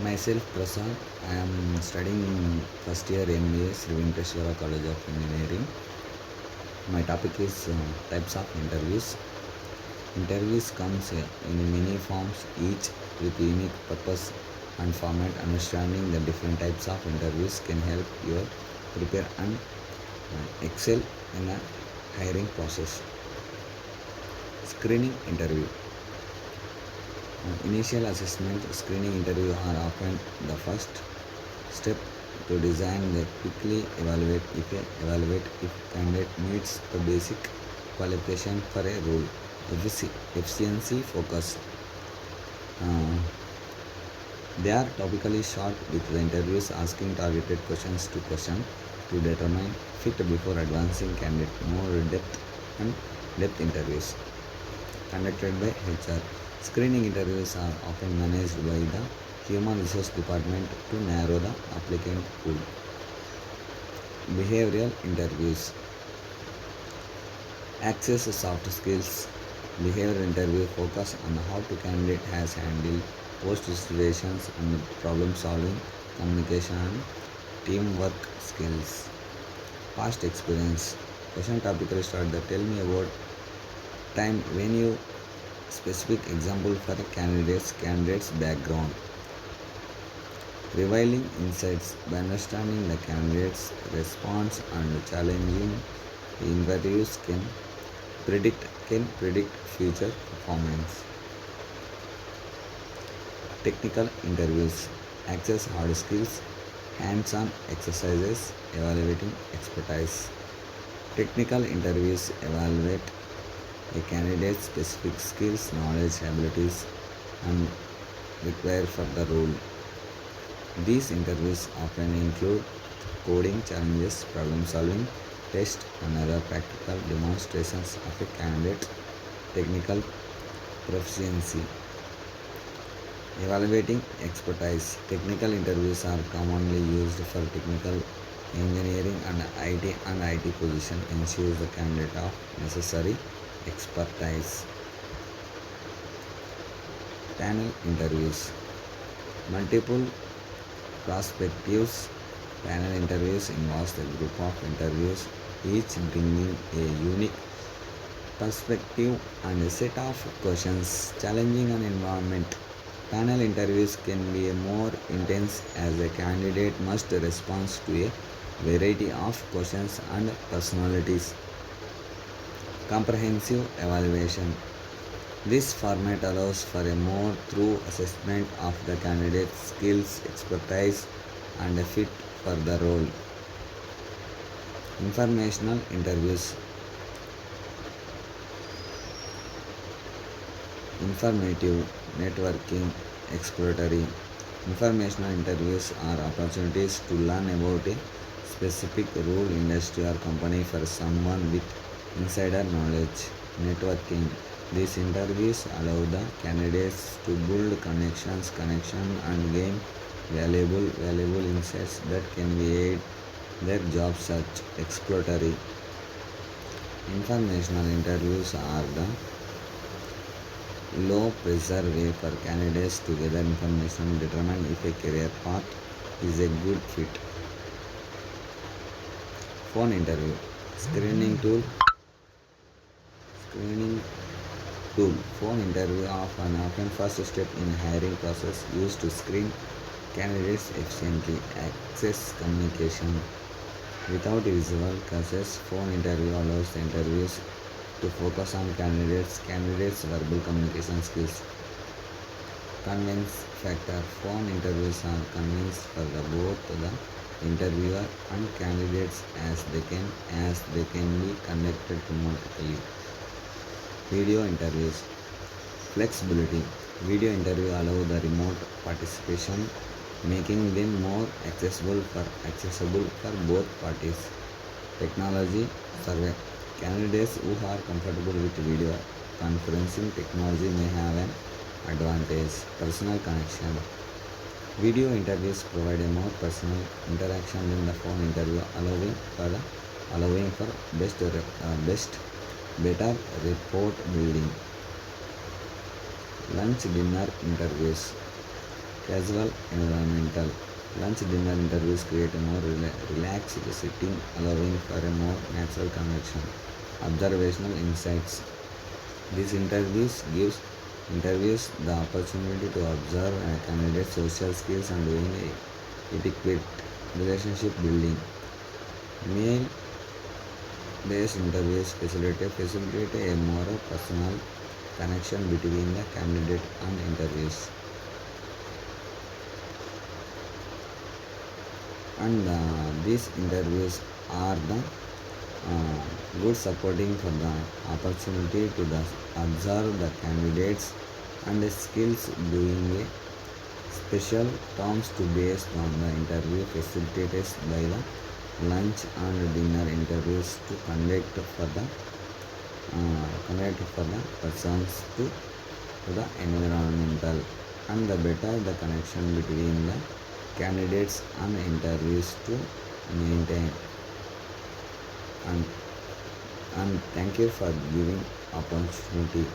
Myself Prasad, I am studying first year MBA Sri Venkateswara College of Engineering. My topic is types of interviews. Interviews comes in many forms, each with unique purpose and format. Understanding the different types of interviews can help you prepare and excel in a hiring process. Screening interview. Initial assessment screening interview are often the first step to design the quickly evaluate if candidate meets the basic qualification for a role. Efficiency focus. Uh, they are typically short with the interviews asking targeted questions to determine fit before advancing candidate more depth interviews conducted by HR. Screening interviews are often managed by the Human Resource Department to narrow the applicant pool. Behavioral interviews. Access soft skills. Behavioral interview focus on how to candidate has handled post situations and problem solving, communication and teamwork skills. Past experience. Question typically start the tell me about time when you specific example for a candidate's background. Revealing insights by understanding the candidate's response and challenging interviews can predict future performance. Technical interviews access hard skills, hands-on exercises evaluating expertise. Technical interviews evaluate a candidate's specific skills, knowledge, abilities, and required for the role. These interviews often include coding challenges, problem solving tests, and other practical demonstrations of a candidate's technical proficiency. Evaluating expertise. Technical interviews are commonly used for technical engineering and IT position ensures the candidate of necessary expertise. Panel interviews. Multiple prospectives. Panel interviews involves a group of interviews, each bringing a unique perspective and a set of questions challenging an environment. Panel interviews can be more intense as a candidate must respond to a variety of questions and personalities. Comprehensive evaluation. This format allows for a more thorough assessment of the candidate's skills, expertise, and a fit for the role. Informational interviews. Informative, networking, exploratory. Informational interviews are opportunities to learn about a specific role, industry, or company for someone with insider knowledge. Networking. These interviews allow the candidates to build connection and gain valuable insights that can be aid their job search. Exploratory. Informational interviews are the low pressure way for candidates to gather information, determine if a career path is a good fit. Phone interview. Screening tool. Screening tool. Phone interview of an often first step in hiring process used to screen candidates efficiently. Access communication. Without visual cues, phone interview allows the interviews to focus on candidates' verbal communication skills. Convince factor. Phone interviews are convinced for both the interviewer and candidates as they can be conducted remotely. Video interviews. Flexibility. Video interview allow the remote participation, making them more accessible for both parties. Technology survey. Candidates who are comfortable with video conferencing technology may have an advantage. Personal connection. Video interviews provide a more personal interaction than the phone interview, allowing for better report building. Lunch dinner interviews. Casual environmental. Lunch dinner interviews create a more relaxed setting, allowing for a more natural connection. Observational insights. These interviews the opportunity to observe a candidate's social skills and doing etiquette relationship building. Male based interviews facilitate a more personal connection between the candidate and interviews. And these interviews are the good supporting for the opportunity to observe the candidates and the skills doing a special terms to based on the interview facilitated by the lunch and dinner interviews to conduct for the persons to the environmental, and the better the connection between the candidates and interviews to maintain. And thank you for giving opportunity.